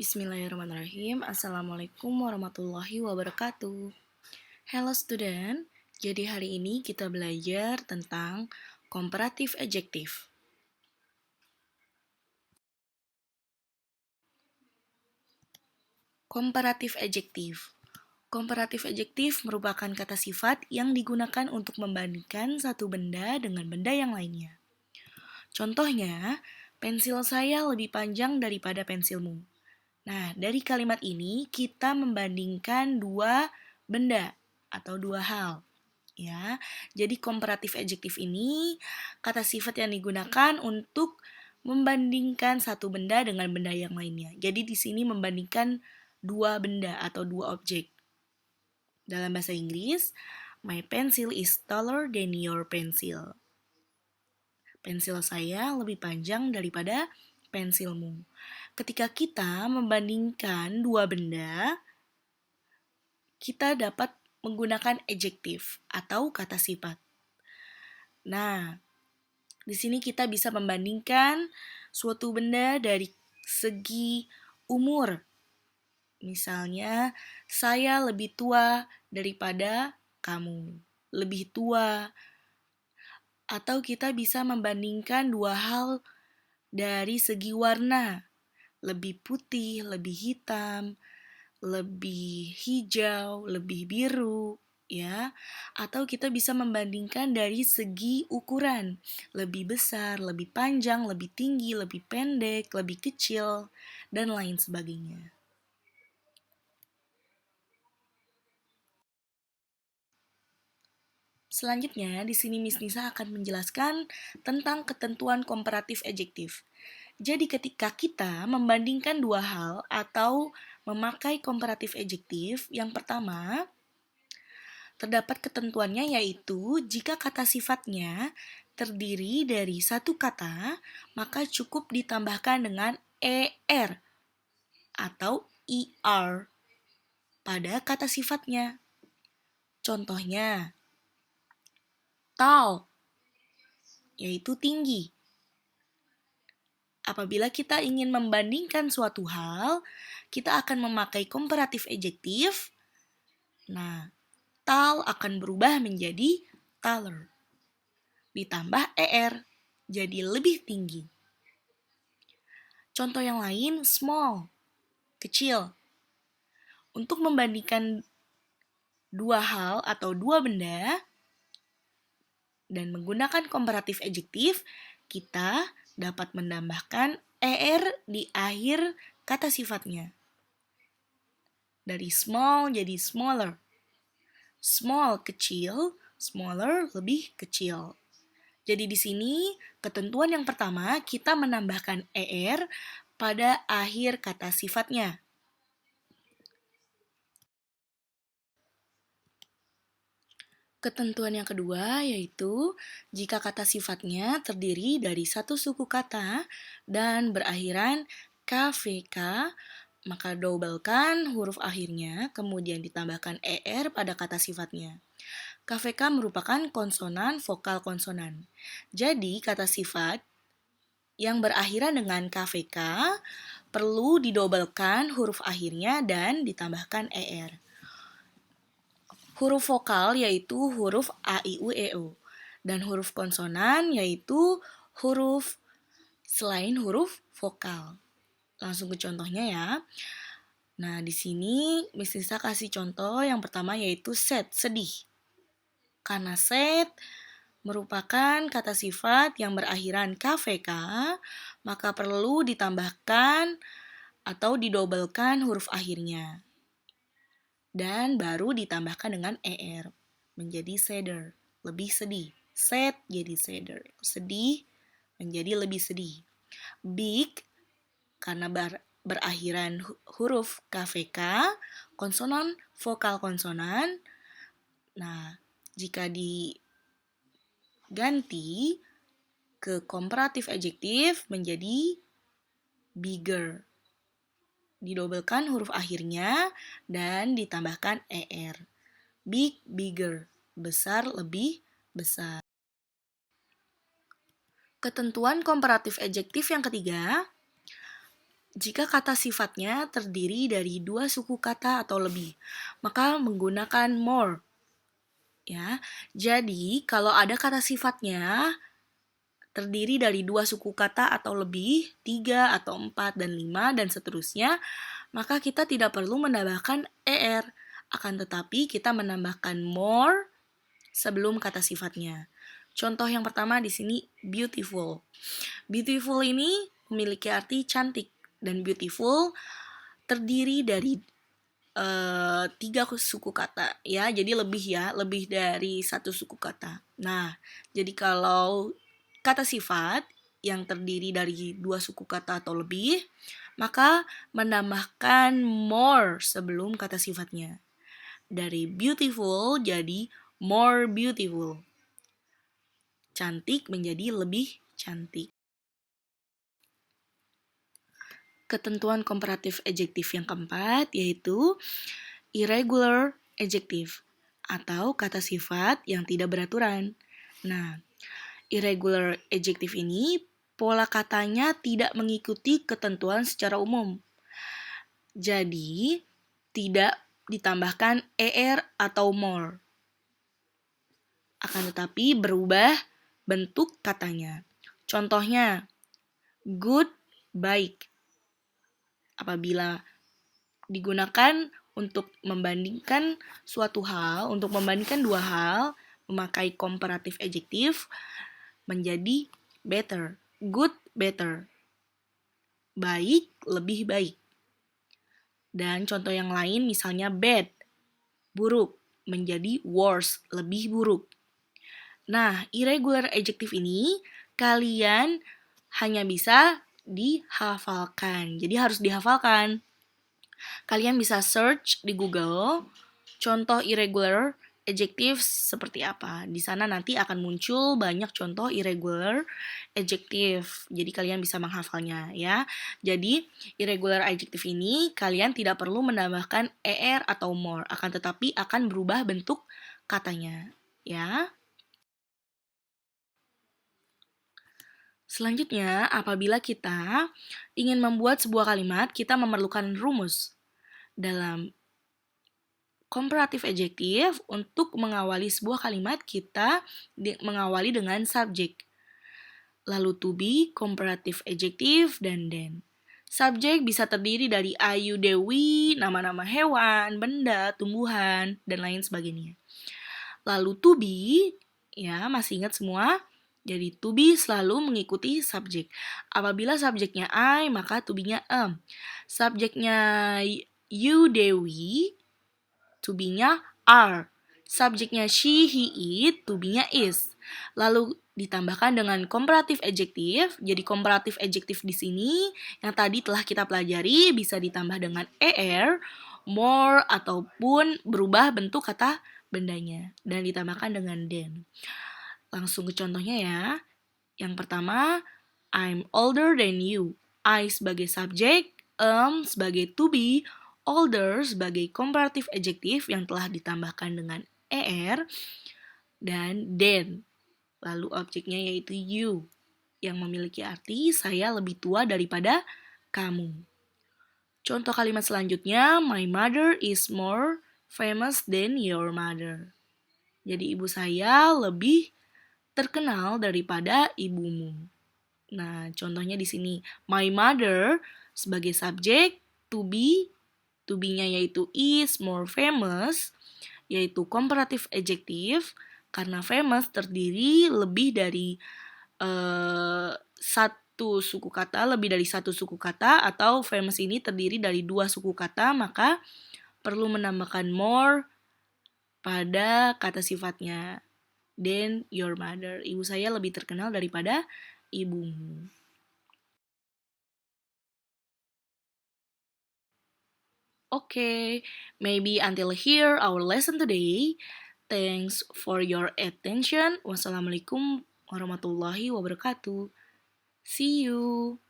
Bismillahirrahmanirrahim. Assalamualaikum warahmatullahi wabarakatuh. Hello student, jadi hari ini kita belajar tentang comparative adjective. Comparative adjective. Comparative adjective merupakan kata sifat yang digunakan untuk membandingkan satu benda dengan benda yang lainnya. Contohnya, pensil saya lebih panjang daripada pensilmu. Nah, dari kalimat ini kita membandingkan dua benda atau dua hal. Ya, jadi comparative adjective ini kata sifat yang digunakan untuk membandingkan satu benda dengan benda yang lainnya. Jadi di sini membandingkan dua benda atau dua objek. Dalam bahasa Inggris, my pencil is taller than your pencil. Pensil saya lebih panjang daripada pensilmu. Ketika kita membandingkan dua benda, kita dapat menggunakan adjektif atau kata sifat. Nah, di sini kita bisa membandingkan suatu benda dari segi umur. Misalnya, saya lebih tua daripada kamu. Lebih tua. Atau kita bisa membandingkan dua hal dari segi warna. Lebih putih, lebih hitam, lebih hijau, lebih biru, ya. Atau kita bisa membandingkan dari segi ukuran, lebih besar, lebih panjang, lebih tinggi, lebih pendek, lebih kecil, dan lain sebagainya. Selanjutnya, di sini Miss Nisa akan menjelaskan tentang ketentuan komparatif adjektif. Jadi ketika kita membandingkan dua hal atau memakai komparatif adjektif, yang pertama, terdapat ketentuannya yaitu jika kata sifatnya terdiri dari satu kata, maka cukup ditambahkan dengan er atau er pada kata sifatnya. Contohnya, tall, yaitu tinggi. Apabila kita ingin membandingkan suatu hal, kita akan memakai komparatif adjektif. Nah, tall akan berubah menjadi taller. Ditambah er, jadi lebih tinggi. Contoh yang lain, small, kecil. Untuk membandingkan dua hal atau dua benda dan menggunakan komparatif adjektif, kita dapat menambahkan er di akhir kata sifatnya. Dari small jadi smaller. Small kecil, smaller lebih kecil. Jadi di sini ketentuan yang pertama kita menambahkan er pada akhir kata sifatnya. Ketentuan yang kedua yaitu jika kata sifatnya terdiri dari satu suku kata dan berakhiran kvk, maka dobelkan huruf akhirnya, kemudian ditambahkan er pada kata sifatnya. KVK merupakan konsonan vokal konsonan. Jadi kata sifat yang berakhiran dengan KVK perlu didobelkan huruf akhirnya dan ditambahkan er. Huruf vokal yaitu huruf a, i, u, e, o. Dan huruf konsonan yaitu huruf selain huruf vokal. Langsung ke contohnya ya. Nah, di sini Miss Nisa kasih contoh yang pertama yaitu sad, sedih. Karena sad merupakan kata sifat yang berakhiran kvk, maka perlu ditambahkan atau didobelkan huruf akhirnya. Dan baru ditambahkan dengan er, menjadi sadder, lebih sedih. Sad jadi sadder, sedih menjadi lebih sedih. Big, karena berakhiran huruf kvk, konsonan vokal konsonan. Nah, jika diganti ke komparatif adjektif menjadi bigger. Didobelkan huruf akhirnya dan ditambahkan er. Big, bigger. Besar, lebih besar. Ketentuan komparatif adjektif yang ketiga, Jika kata sifatnya terdiri dari dua suku kata atau lebih, maka menggunakan more. Ya, jadi kalau ada kata sifatnya terdiri dari dua suku kata atau lebih, 3 atau 4 dan 5 dan seterusnya, maka kita tidak perlu menambahkan er. Akan tetapi kita menambahkan more sebelum kata sifatnya. Contoh yang pertama di sini beautiful. Beautiful ini memiliki arti cantik dan beautiful terdiri dari 3 suku kata ya, jadi lebih dari satu suku kata. Nah, jadi kalau kata sifat yang terdiri dari 2 suku kata atau lebih, maka menambahkan more sebelum kata sifatnya. Dari beautiful jadi more beautiful. Cantik menjadi lebih cantik. Ketentuan komparatif adjektif yang keempat yaitu irregular adjective atau kata sifat yang tidak beraturan. Nah, irregular adjective ini pola katanya tidak mengikuti ketentuan secara umum. Jadi, tidak ditambahkan er atau more. Akan tetapi berubah bentuk katanya. Contohnya, good, baik. Apabila digunakan untuk membandingkan suatu hal, untuk membandingkan dua hal, memakai comparative adjective menjadi better, good, better. Baik, lebih baik. Dan contoh yang lain misalnya bad, buruk, menjadi worse, lebih buruk. Nah, irregular adjective ini kalian hanya bisa dihafalkan. Jadi harus dihafalkan. Kalian bisa search di Google contoh irregular adjective seperti apa. Di sana nanti akan muncul banyak contoh irregular adjective. Jadi kalian bisa menghafalnya ya. Jadi irregular adjective ini kalian tidak perlu menambahkan er atau more, akan tetapi akan berubah bentuk katanya ya. Selanjutnya, apabila kita ingin membuat sebuah kalimat, kita memerlukan rumus dalam comparative adjective. Untuk mengawali sebuah kalimat, kita mengawali dengan subjek. Lalu to be, comparative adjective, dan then. Subjek bisa terdiri dari Ayu, Dewi, nama-nama hewan, benda, tumbuhan, dan lain sebagainya. Lalu to be, ya masih ingat semua? Jadi to be selalu mengikuti subjek. Apabila subjeknya I, maka to be-nya am. Subjeknya you, Dewi, to be-nya are. Subjeknya she, he, it, to be-nya is. Lalu ditambahkan dengan comparative adjective. Jadi comparative adjective di sini yang tadi telah kita pelajari bisa ditambah dengan er, more, ataupun berubah bentuk kata bendanya dan ditambahkan dengan then. Langsung ke contohnya ya. Yang pertama, I'm older than you. I sebagai subjek, sebagai to be, older sebagai comparative adjective yang telah ditambahkan dengan er, dan then. Lalu objeknya yaitu you, yang memiliki arti saya lebih tua daripada kamu. Contoh kalimat selanjutnya, my mother is more famous than your mother. Jadi ibu saya lebih terkenal daripada ibumu. Nah, contohnya di sini, my mother sebagai subjek, to be-nya yaitu is, more famous, yaitu comparative adjective, karena famous terdiri lebih dari satu suku kata, atau famous ini terdiri dari 2 suku kata, maka perlu menambahkan more pada kata sifatnya. Than your mother. Ibu saya lebih terkenal daripada ibumu. Okay, maybe until here our lesson today. Thanks for your attention. Wassalamualaikum warahmatullahi wabarakatuh. See you.